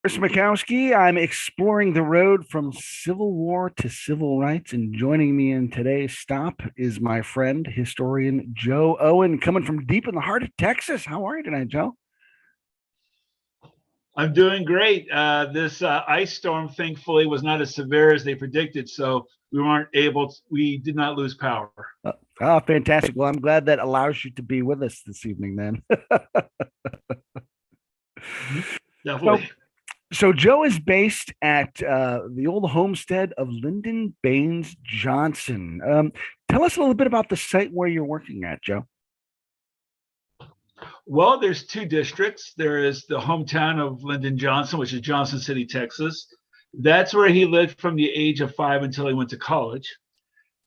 Chris Mackowski. I'm exploring the road from Civil War to civil rights, and joining me in today's stop is my friend, historian Joe Owen, coming from deep in the heart of Texas. How are you tonight, Joe? I'm doing great. This ice storm, thankfully, was not as severe as they predicted, so we did not lose power. Fantastic. Well, I'm glad that allows you to be with us this evening, then. so, Definitely. so Joe is based at the old homestead of Lyndon Baines Johnson. Tell us a little bit about the site where you're working at, Joe. Well, there's two districts. There is the hometown of Lyndon Johnson, which is Johnson City, Texas. That's where he lived from the age of 5 until he went to college.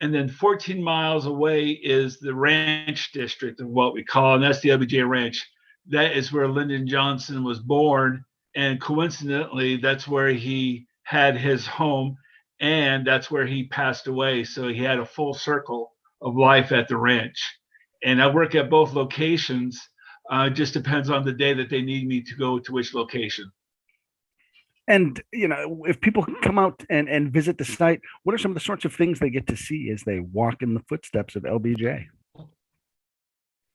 And then 14 miles away is the ranch district of what we call, and that's the LBJ Ranch. That is where Lyndon Johnson was born. And coincidentally, that's where he had his home and that's where he passed away. So he had a full circle of life at the ranch. And I work at both locations. Just depends on the day that they need me to go to which location. And if people come out and visit the site, what are some of the sorts of things they get to see as they walk in the footsteps of LBJ?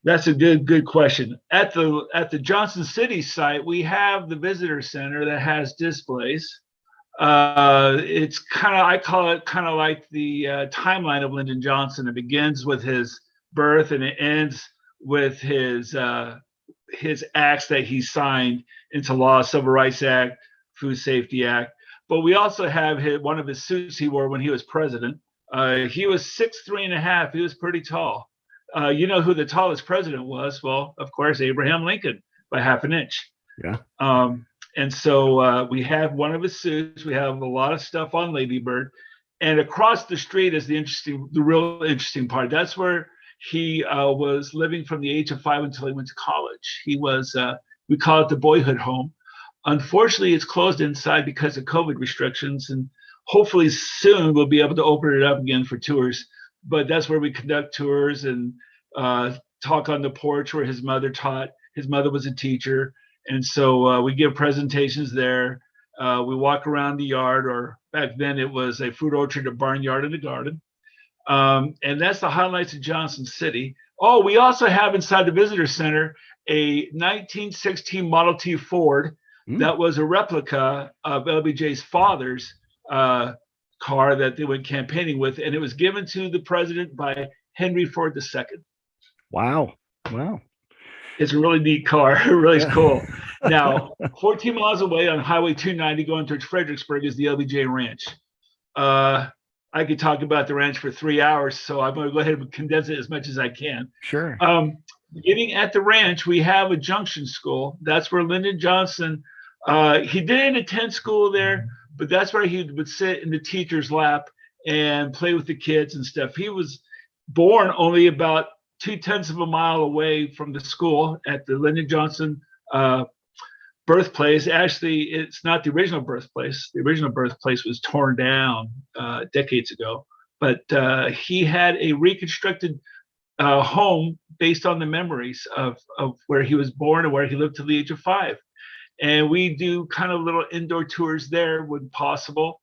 That's a good question. At the Johnson City site, we have the visitor center that has displays. It's I call it kind of like the timeline of Lyndon Johnson. It begins with his birth and it ends with his acts that he signed into law: Civil Rights Act, Food Safety Act. But we also have one of his suits he wore when he was president. He was 6'3.5". He was pretty tall. You know who the tallest president was? Well, of course, Abraham Lincoln by half an inch. Yeah. And so we have one of his suits. We have a lot of stuff on Lady Bird. And across the street is the real interesting part. That's where he was living from the age of 5 until he went to college. He was, we call it the boyhood home. Unfortunately, it's closed inside because of COVID restrictions, and hopefully soon we'll be able to open it up again for tours. But that's where we conduct tours and talk on the porch where his mother taught. His mother was a teacher, and so we give presentations there. We walk around the yard, or back then it was a fruit orchard, a barnyard, and a garden. And that's the highlights of Johnson City. Oh, we also have inside the visitor center a 1916 Model T Ford that was a replica of LBJ's father's car that they went campaigning with, and it was given to the president by Henry Ford II. Wow. Wow. It's a really neat car. It really is cool. Yeah. Now, 14 miles away on Highway 290 going towards Fredericksburg is the LBJ Ranch. I could talk about the ranch for 3 hours, so I'm going to go ahead and condense it as much as I can. Sure. Beginning at the ranch, we have a junction school. That's where Lyndon Johnson, he didn't attend school there, but that's where he would sit in the teacher's lap and play with the kids and stuff. He was born only about 0.2 of a mile away from the school at the Lyndon Johnson birthplace. Actually, it's not the original birthplace. The original birthplace was torn down decades ago, but he had a reconstructed home based on the memories of where he was born and where he lived till the age of 5. And we do kind of little indoor tours there when possible.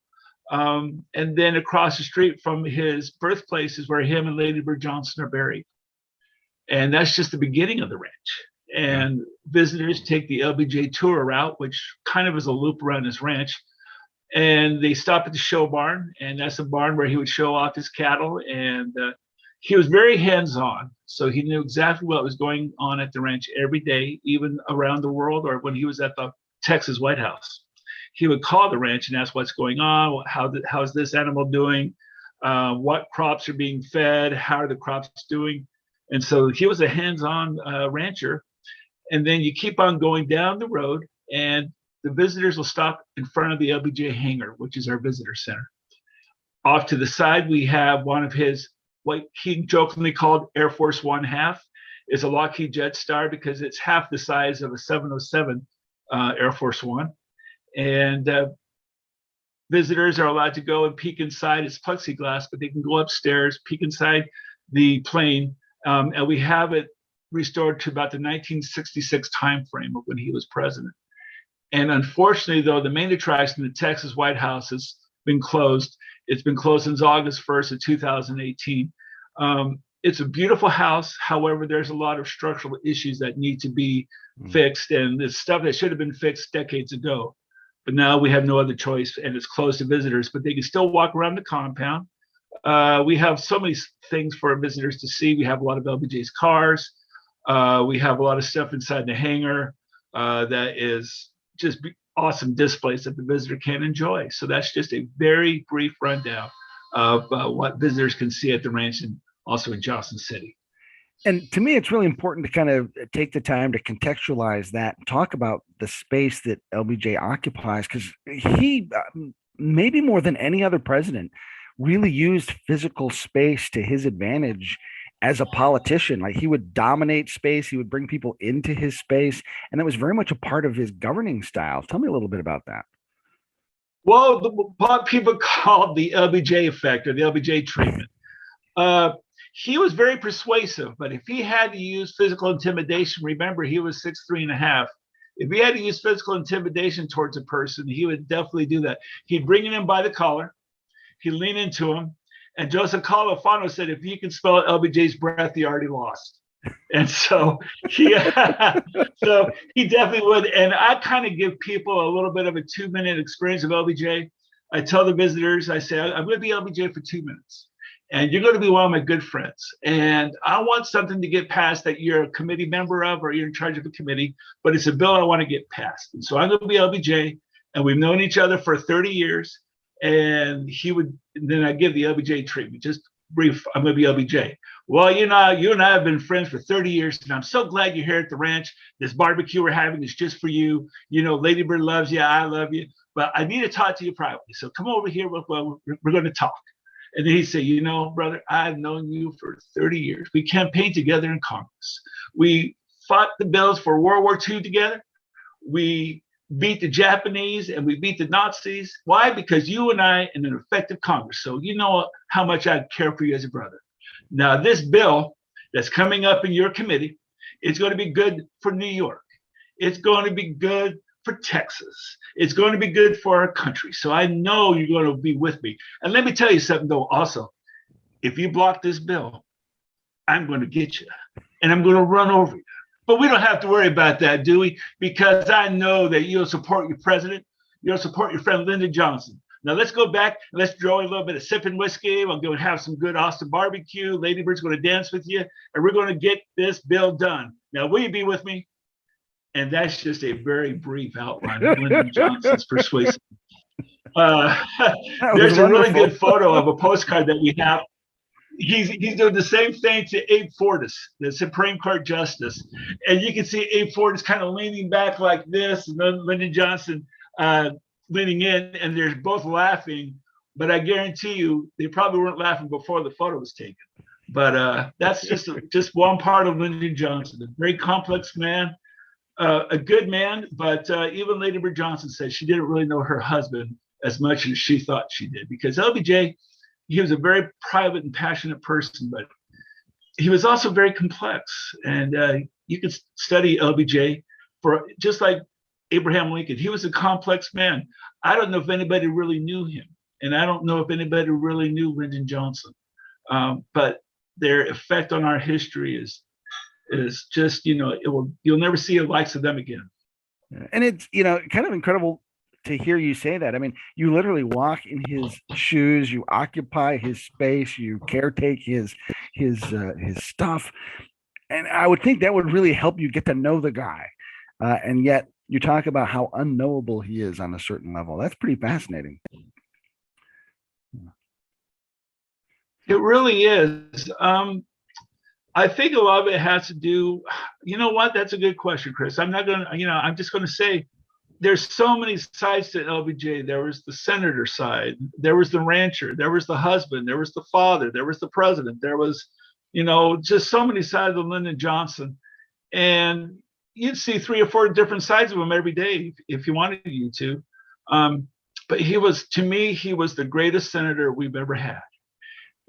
And then across the street from his birthplace is where him and Lady Bird Johnson are buried. And that's just the beginning of the ranch. And visitors take the LBJ tour route, which kind of is a loop around his ranch. And they stop at the show barn, and that's a barn where he would show off his cattle. And he was very hands-on, so he knew exactly what was going on at the ranch every day, even around the world, or when he was at the Texas White House. He would call the ranch and ask what's going on, how's this animal doing, what crops are being fed, how are the crops doing. And so he was a hands-on rancher. And then you keep on going down the road, and the visitors will stop in front of the LBJ hangar, which is our visitor center. Off to the side, we have one of his, what he jokingly called Air Force One half. Is a Lockheed Jetstar because it's half the size of a 707 Air Force One. And visitors are allowed to go and peek inside. It's plexiglass, but they can go upstairs, peek inside the plane, and we have it restored to about the 1966 time frame of when he was president. And unfortunately, though, the main attraction, the Texas White House, has been closed. It's been closed since August 1st of 2018. It's a beautiful house. However, there's a lot of structural issues that need to be fixed, and it's stuff that should have been fixed decades ago. But now we have no other choice, and it's closed to visitors, but they can still walk around the compound. We have so many things for visitors to see. We have a lot of LBJ's cars. We have a lot of stuff inside the hangar that is just awesome displays that the visitor can enjoy. So that's just a very brief rundown of what visitors can see at the ranch and also in Johnson City. And to me, it's really important to kind of take the time to contextualize that, talk about the space that LBJ occupies, because he, maybe more than any other president, really used physical space to his advantage as a politician. Like, he would dominate space, he would bring people into his space, and that was very much a part of his governing style. Tell me a little bit about that. Well, what people call the LBJ effect, or the LBJ treatment. He was very persuasive, but if he had to use physical intimidation, remember, he was 6'3.5". If he had to use physical intimidation towards a person, he would definitely do that. He'd bring him in by the collar, he'd lean into him, and Joseph Califano said, if you can smell LBJ's breath, he already lost. And so he definitely would. And I kind of give people a little bit of a 2-minute experience of LBJ. I tell the visitors, I say, I'm going to be LBJ for 2 minutes. And you're going to be one of my good friends. And I want something to get passed that you're a committee member of, or you're in charge of a committee, but it's a bill I want to get passed. And so I'm going to be LBJ, and we've known each other for 30 years. And then I give the LBJ treatment, just brief, I'm going to be LBJ. Well, you and I have been friends for 30 years, and I'm so glad you're here at the ranch. This barbecue we're having is just for you. Lady Bird loves you, I love you, but I need to talk to you privately. So come over here, we're going to talk. And then he'd say, brother, I've known you for 30 years. We campaigned together in Congress. We fought the bills for World War II together. We beat the Japanese and we beat the Nazis. Why? Because you and I in an effective Congress. So you know how much I care for you as a brother. Now, this bill that's coming up in your committee, it's going to be good for New York. It's going to be good for Texas. It's going to be good for our country. So I know you're going to be with me. And let me tell you something, though, also. If you block this bill, I'm going to get you, and I'm going to run over you. But we don't have to worry about that, do we? Because I know that you'll support your president. You'll support your friend Lyndon Johnson. Now let's go back and let's draw a little bit of sipping whiskey. We'll go and have some good Austin barbecue. Lady Bird's going to dance with you, and we're going to get this bill done. Now, will you be with me? And that's just a very brief outline of Lyndon Johnson's persuasive. There's a really good photo of a postcard that we have. He's doing the same thing to Abe Fortas, the Supreme Court Justice. And you can see Abe Fortas kind of leaning back like this, and then Lyndon Johnson leaning in, and they're both laughing. But I guarantee you, they probably weren't laughing before the photo was taken. But that's just one part of Lyndon Johnson, a very complex man. A good man, but even Lady Bird Johnson said she didn't really know her husband as much as she thought she did, because LBJ, he was a very private and passionate person, but he was also very complex. And you can study LBJ for just like Abraham Lincoln. He was a complex man. I don't know if anybody really knew him, and I don't know if anybody really knew Lyndon Johnson, but their effect on our history is just, you'll never see the likes of them again. And it's, kind of incredible to hear you say that. I mean, you literally walk in his shoes, you occupy his space, you caretake his stuff. And I would think that would really help you get to know the guy. And yet you talk about how unknowable he is on a certain level. That's pretty fascinating. It really is. I think a lot of it has to do, you know what? That's a good question, Chris. I'm not going to, I'm just going to say there's so many sides to LBJ. There was the senator side, there was the rancher, there was the husband, there was the father, there was the president, there was, just so many sides of Lyndon Johnson. And you'd see 3 or 4 different sides of him every day if you wanted you to. But to me, he was the greatest senator we've ever had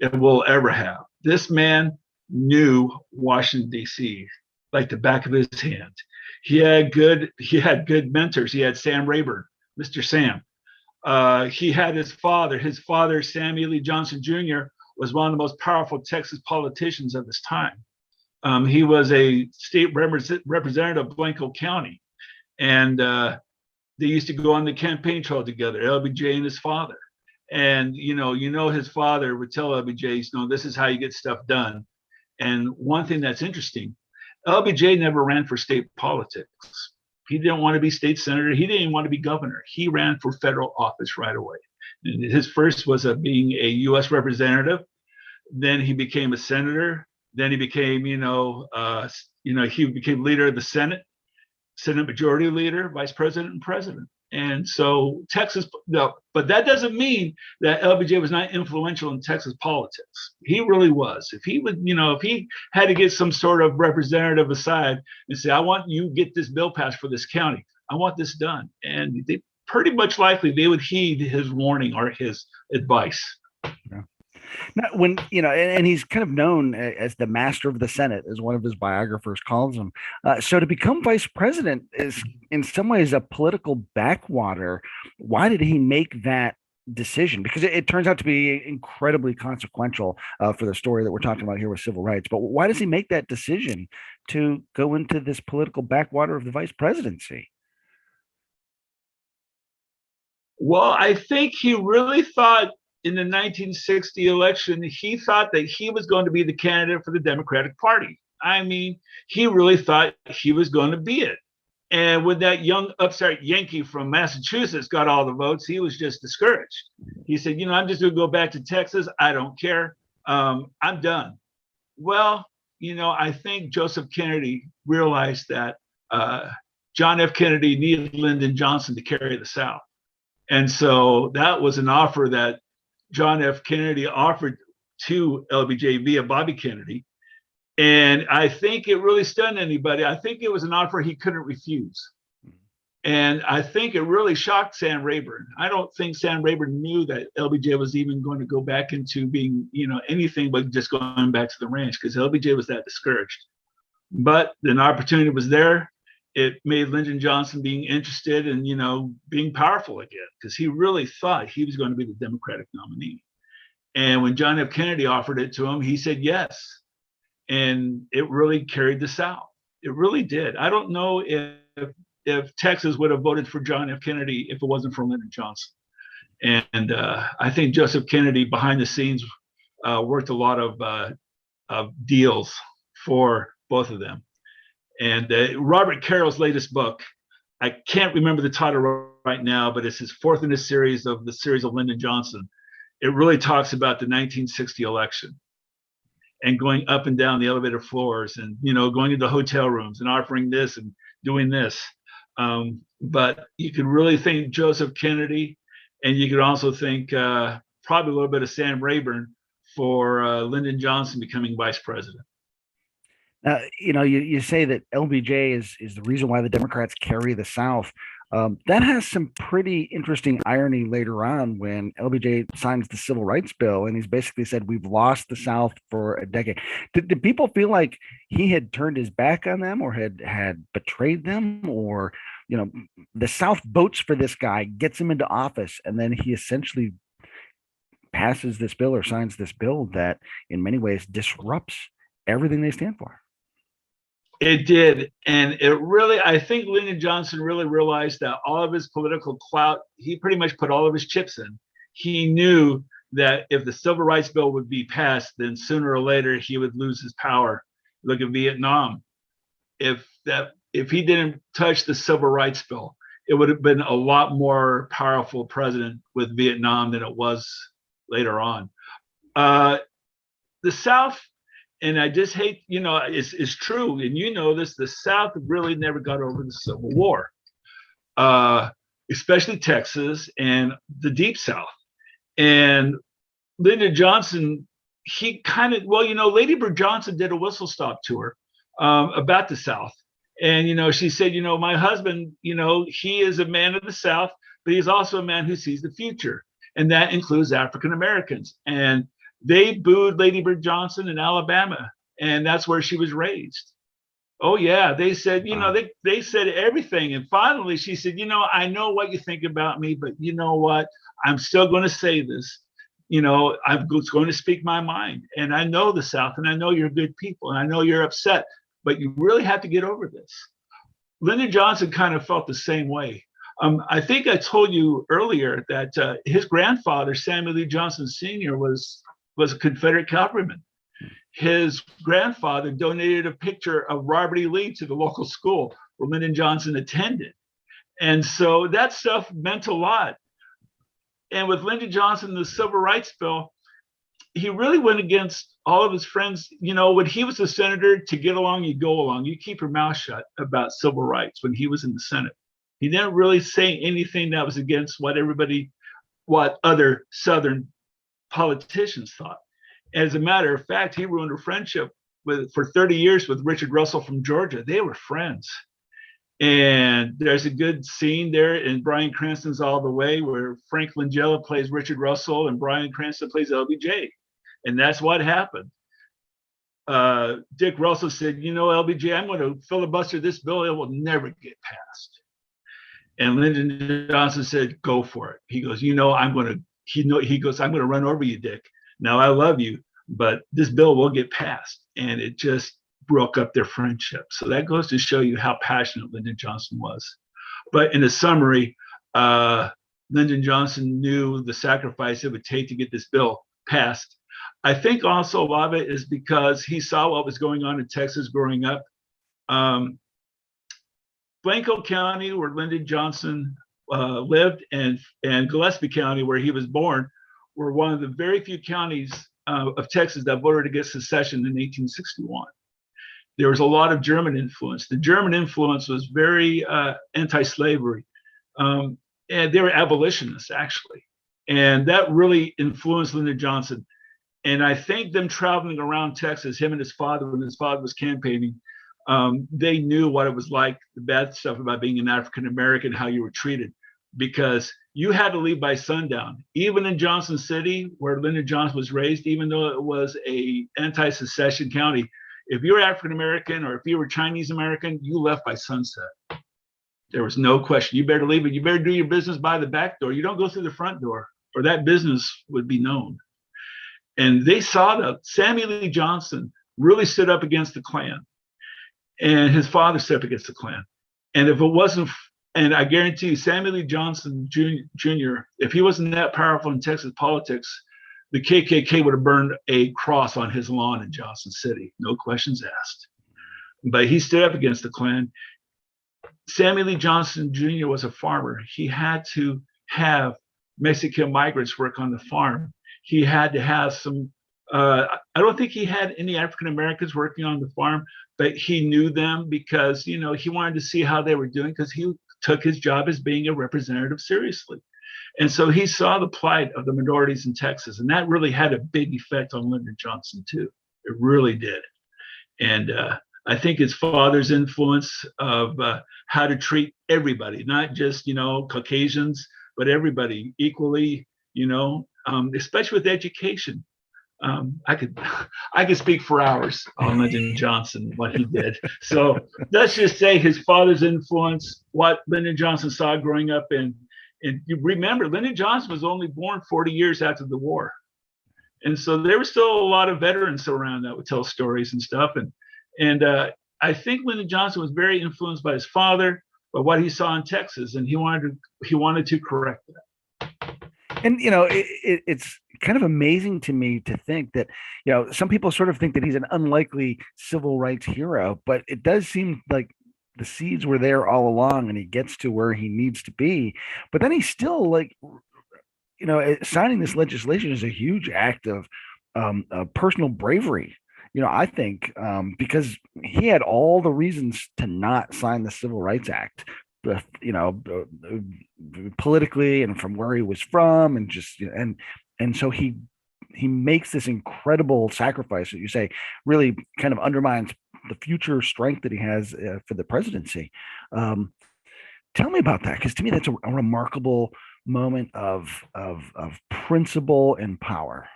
and will ever have. This man knew Washington, D.C. like the back of his hand. He had good mentors. He had Sam Rayburn, Mr. Sam. He had his father. His father, Samuel Lee Johnson Jr., was one of the most powerful Texas politicians of his time. He was a state representative of Blanco County, and they used to go on the campaign trail together, LBJ and his father. And his father would tell LBJ, this is how you get stuff done. And one thing that's interesting, LBJ never ran for state politics. He didn't want to be state senator. He didn't even want to be governor. He ran for federal office right away. And his first was being a U.S. representative. Then he became a senator. Then he became, he became leader of the Senate Majority Leader, Vice President, and President. And so Texas, no, but that doesn't mean that LBJ was not influential in Texas politics. He really was. If he would, if he had to get some sort of representative aside and say, I want you to get this bill passed for this county, I want this done. And they pretty much likely they would heed his warning or his advice. Yeah. Now, when and he's kind of known as the master of the Senate, as one of his biographers calls him. So to become vice president is, in some ways, a political backwater. Why did he make that decision? Because it turns out to be incredibly consequential for the story that we're talking about here with civil rights. But why does he make that decision to go into this political backwater of the vice presidency? Well, I think he really thought in the 1960 election, he thought that he was going to be the candidate for the Democratic Party. I mean, he really thought he was going to be it. And when that young upstart Yankee from Massachusetts got all the votes, he was just discouraged. He said, I'm just going to go back to Texas. I don't care. I'm done. Well, I think Joseph Kennedy realized that John F. Kennedy needed Lyndon Johnson to carry the South. And so that was an offer that John F. Kennedy offered to LBJ via Bobby Kennedy. And I think it really stunned anybody. I think it was an offer he couldn't refuse. And I think it really shocked Sam Rayburn. I don't think Sam Rayburn knew that LBJ was even going to go back into being, anything but just going back to the ranch, because LBJ was that discouraged. But an opportunity was there. It made Lyndon Johnson being interested in, being powerful again, because he really thought he was going to be the Democratic nominee. And when John F. Kennedy offered it to him, he said yes. And it really carried the South. It really did. I don't know if Texas would have voted for John F. Kennedy if it wasn't for Lyndon Johnson. And I think Joseph Kennedy behind the scenes worked a lot of deals for both of them. And Robert Carroll's latest book, I can't remember the title right now, but it's his fourth in the series of Lyndon Johnson. It really talks about the 1960 election and going up and down the elevator floors and, going into hotel rooms and offering this and doing this. But you could really think Joseph Kennedy, and you could also think probably a little bit of Sam Rayburn for Lyndon Johnson becoming vice president. You say that LBJ is the reason why the Democrats carry the South. That has some pretty interesting irony later on when LBJ signs the Civil Rights Bill, and he's basically said, we've lost the South for a decade. Did people feel like he had turned his back on them or had betrayed them? Or, the South votes for this guy, gets him into office, and then he essentially passes this bill or signs this bill that in many ways disrupts everything they stand for. It did. And it really, I think Lyndon Johnson really realized that all of his political clout, he pretty much put all of his chips in. He knew that if the Civil Rights Bill would be passed, then sooner or later he would lose his power. Look at Vietnam. If he didn't touch the Civil Rights Bill, it would have been a lot more powerful president with Vietnam than it was later on. The South, and I just hate, it's true, and this, the South really never got over the Civil War, especially Texas and the Deep South. And Lyndon Johnson, he kind of, Lady Bird Johnson did a whistle stop tour about the South. And, she said, my husband, he is a man of the South, but he's also a man who sees the future. And that includes African Americans. And they booed Lady Bird Johnson in Alabama, and that's where she was raised. Oh yeah, they said, Wow. they said everything, and finally she said, I know what you think about me, but you know what? I'm still going to say this. I'm going to speak my mind, and I know the South, and I know you're good people, and I know you're upset, but you really have to get over this. Lyndon Johnson kind of felt the same way. I think I told you earlier that his grandfather, Samuel Lee Johnson Sr., was a Confederate cavalryman. His grandfather donated a picture of Robert E. Lee to the local school where Lyndon Johnson attended. And so that stuff meant a lot. And with Lyndon Johnson, the Civil Rights Bill, he really went against all of his friends. When he was a senator, to get along, you go along. You keep your mouth shut about civil rights when he was in the Senate. He didn't really say anything that was against what other Southern politicians thought. As a matter of fact, he ruined a friendship for 30 years with Richard Russell from Georgia. They were friends. And there's a good scene there in Bryan Cranston's All the Way where Frank Langella plays Richard Russell and Bryan Cranston plays LBJ. And that's what happened. Dick Russell said, LBJ, I'm going to filibuster this bill. It will never get passed. And Lyndon Johnson said, go for it. He goes, I'm going to, he goes, I'm going to run over you, Dick. Now I love you, but this bill will get passed. And it just broke up their friendship. So that goes to show you how passionate Lyndon Johnson was. But in a summary, Lyndon Johnson knew the sacrifice it would take to get this bill passed. I think also a lot of it is because he saw what was going on in Texas growing up. Blanco County, where Lyndon Johnson lived, and Gillespie County, where he was born, were one of the very few counties of Texas that voted against secession in 1861. There was a lot of German influence. The German influence was very anti-slavery, and they were abolitionists, actually. And that really influenced Lyndon Johnson. And I think them traveling around Texas, him and his father, when his father was campaigning, they knew what it was like, the bad stuff about being an African American, how you were treated, because you had to leave by sundown. Even in Johnson City, where Lyndon Johnson was raised, even though it was a anti-secession county, if you were African American or if you were Chinese American, you left by sunset. There was no question. You better leave it. You better do your business by the back door. You don't go through the front door, or that business would be known. And they saw that Samuel Lee Johnson really stood up against the Klan, and his father stood up against the Klan. And if it wasn't, and I guarantee you, Samuel Lee Johnson Jr., if he wasn't that powerful in Texas politics, the KKK would have burned a cross on his lawn in Johnson City, no questions asked. But he stood up against the Klan. Samuel Lee Johnson Jr. was a farmer. He had to have Mexican migrants work on the farm. He had to have some, I don't think he had any African Americans working on the farm, but he knew them because, he wanted to see how they were doing, because he took his job as being a representative seriously. And so he saw the plight of the minorities in Texas, and that really had a big effect on Lyndon Johnson too. It really did. And I think his father's influence of how to treat everybody, not just, Caucasians, but everybody equally, especially with education. I could speak for hours on Lyndon Johnson, what he did. So let's just say his father's influence, what Lyndon Johnson saw growing up in. And you remember, Lyndon Johnson was only born 40 years after the war. And so there were still a lot of veterans around that would tell stories and stuff. And I think Lyndon Johnson was very influenced by his father, by what he saw in Texas, and he wanted to correct that. And it's kind of amazing to me to think that some people sort of think that he's an unlikely civil rights hero, but it does seem like the seeds were there all along, and he gets to where he needs to be. But then he's still like, signing this legislation is a huge act of personal bravery. I think because he had all the reasons to not sign the Civil Rights Act, politically and from where he was from, and just and so he makes this incredible sacrifice that you say really kind of undermines the future strength that he has for the presidency. Tell me about that, because to me that's a remarkable moment of principle and power.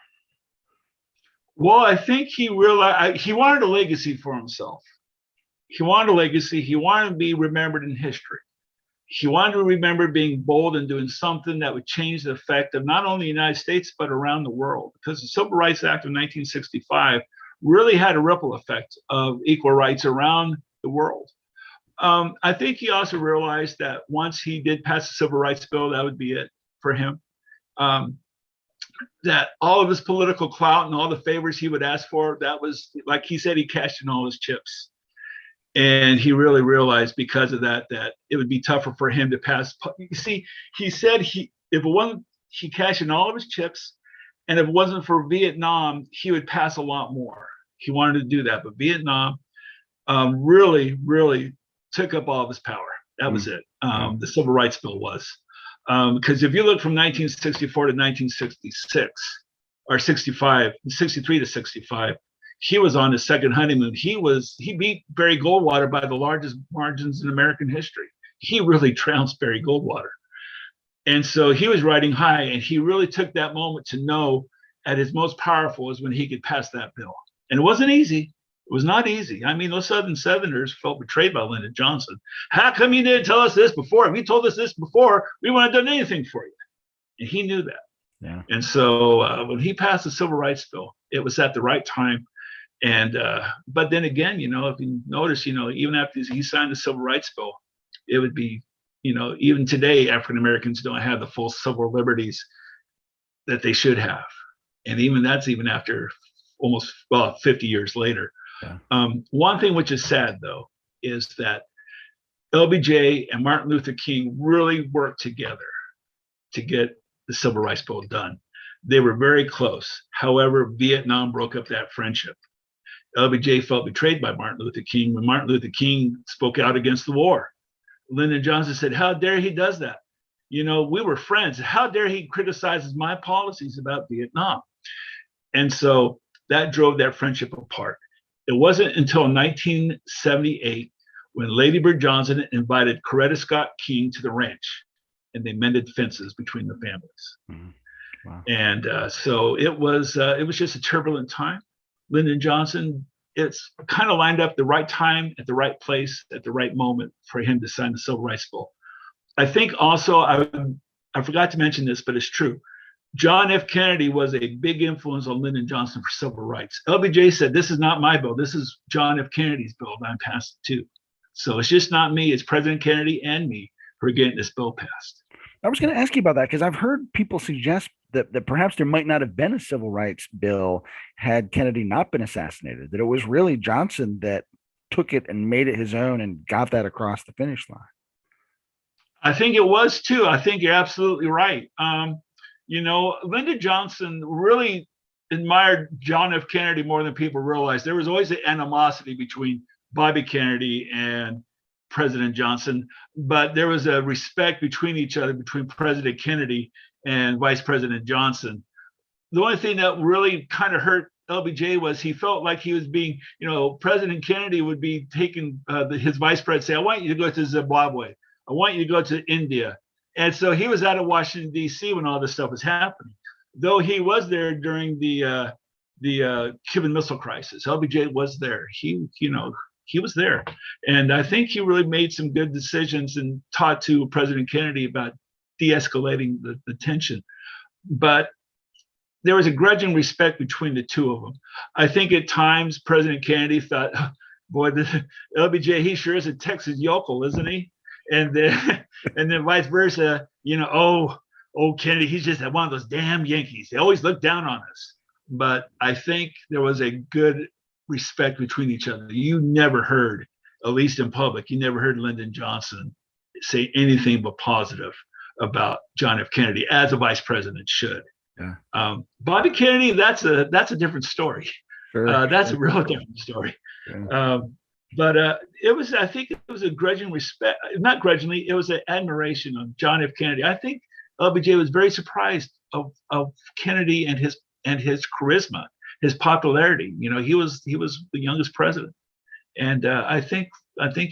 Well, I think he realized he wanted a legacy for himself. He wanted a legacy. He wanted to be remembered in history. He wanted to remember being bold and doing something that would change the effect of not only the United States, but around the world. Because the Civil Rights Act of 1965 really had a ripple effect of equal rights around the world. I think he also realized that once he did pass the Civil Rights Bill, that would be it for him. That all of his political clout and all the favors he would ask for, that was, like he said, he cashed in all his chips. And he really realized because of that, that it would be tougher for him to pass. You see, he said if it wasn't, he cashed in all of his chips, and if it wasn't for Vietnam, he would pass a lot more. He wanted to do that, but Vietnam really, really took up all of his power. That was it. The Civil Rights Bill was. Because if you look from 1964 to 1966, or 65, 63 to 65, he was on his second honeymoon. He beat Barry Goldwater by the largest margins in American history. He really trounced Barry Goldwater. And so he was riding high, and he really took that moment to know at his most powerful is when he could pass that bill. And it wasn't easy. It was not easy. I mean, those Southerners felt betrayed by Lyndon Johnson. How come you didn't tell us this before? If you told us this before, we wouldn't have done anything for you. And he knew that. Yeah. And so when he passed the Civil Rights Bill, it was at the right time. And but then again, if you notice, even after he signed the Civil Rights Bill, it would be, even today, African Americans don't have the full civil liberties that they should have. And even after almost 50 years later. Yeah. One thing which is sad, though, is that LBJ and Martin Luther King really worked together to get the Civil Rights Bill done. They were very close. However, Vietnam broke up that friendship. LBJ felt betrayed by Martin Luther King when Martin Luther King spoke out against the war. Lyndon Johnson said, "How dare he does that? We were friends. How dare he criticizes my policies about Vietnam?" And so that drove that friendship apart. It wasn't until 1978 when Lady Bird Johnson invited Coretta Scott King to the ranch, and they mended fences between the families. Mm-hmm. Wow. And so it was just a turbulent time. Lyndon Johnson, it's kind of lined up the right time at the right place at the right moment for him to sign the Civil Rights Bill. I think also, I forgot to mention this, but it's true. John F. Kennedy was a big influence on Lyndon Johnson for civil rights. LBJ said, "This is not my bill. This is John F. Kennedy's bill, and I'm passing it too." So it's just not me. It's President Kennedy and me who are getting this bill passed. I was going to ask you about that because I've heard people suggest that perhaps there might not have been a civil rights bill had Kennedy not been assassinated, that it was really Johnson that took it and made it his own and got that across the finish line. I think it was too. I think you're absolutely right. Lyndon Johnson really admired John F. Kennedy more than people realize. There was always an animosity between Bobby Kennedy and President Johnson, but there was a respect between each other, between President Kennedy and Vice President Johnson. The only thing that really kind of hurt LBJ was he felt like he was being, President Kennedy would be taking his vice president, say, "I want you to go to Zimbabwe. I want you to go to India." And so he was out of Washington, D.C. when all this stuff was happening. Though he was there during the Cuban Missile Crisis, LBJ was there. He was there. And I think he really made some good decisions and talked to President Kennedy about de-escalating the tension. But there was a grudging respect between the two of them. I think at times President Kennedy thought, "Boy, LBJ, he sure is a Texas yokel, isn't he?" And then vice versa, Kennedy, he's just one of those damn Yankees. They always look down on us. But I think there was a good respect between each other. You never heard, at least in public, you never heard Lyndon Johnson say anything but positive about John F. Kennedy, as a vice president should. Yeah. Bobby Kennedy, that's a different story. Sure. That's a real different story. Yeah. But I think it was a grudging respect, not grudgingly, it was an admiration of John F. Kennedy. I think LBJ was very surprised of Kennedy and his charisma, his popularity. He was the youngest president, and I think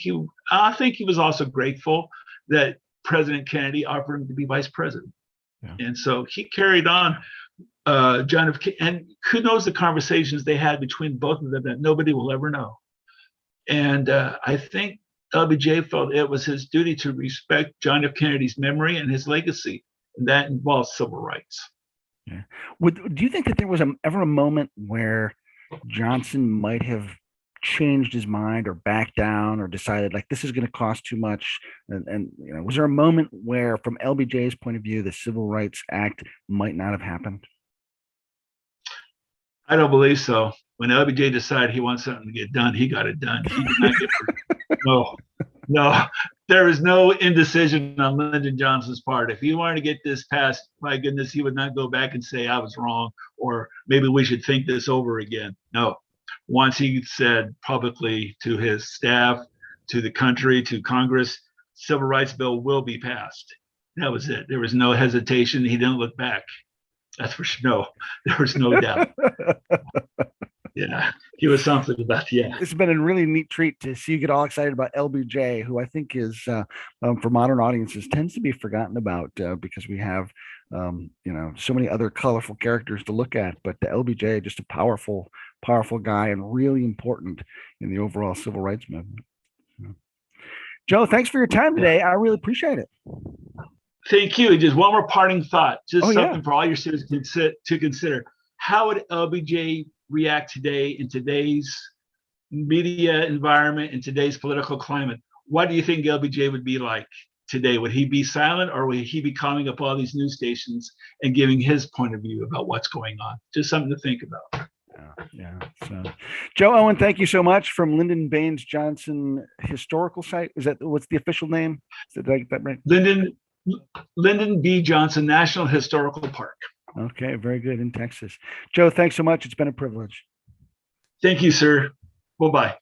he was also grateful that President Kennedy offered him to be vice president, and so he carried on. John F. And who knows the conversations they had between both of them that nobody will ever know. And I think LBJ felt it was his duty to respect John F. Kennedy's memory and his legacy. And that involves civil rights. Yeah. Do you think that there was ever a moment where Johnson might have changed his mind or backed down or decided like this is going to cost too much? And was there a moment where, from LBJ's point of view, the Civil Rights Act might not have happened? I don't believe so. When LBJ decided he wants something to get done, he got it done. He did not get no, no. There was no indecision on Lyndon Johnson's part. If he wanted to get this passed, my goodness, he would not go back and say I was wrong, or maybe we should think this over again. No. Once he said publicly to his staff, to the country, to Congress, civil rights bill will be passed. That was it. There was no hesitation. He didn't look back. That's for sure. No, there was no doubt. Yeah, he was something about, yeah. It's been a really neat treat to see you get all excited about LBJ, who I think is, for modern audiences, tends to be forgotten about because we have, so many other colorful characters to look at. But the LBJ, just a powerful, powerful guy and really important in the overall civil rights movement. Joe, thanks for your time today. I really appreciate it. Thank you. Just one more parting thought, just something yeah. for all your citizens to consider. How would LBJ react today in today's media environment, in today's political climate? What do you think LBJ would be like today? Would he be silent, or would he be calling up all these news stations and giving his point of view about what's going on? Just something to think about. Yeah. So, Joe Owen, thank you so much, from Lyndon Baines Johnson Historical Site. What's the official name? Did I get that right? Lyndon B. Johnson National Historical Park. Okay, very good, in Texas. Joe, thanks so much. It's been a privilege. Thank you, sir. Bye-bye.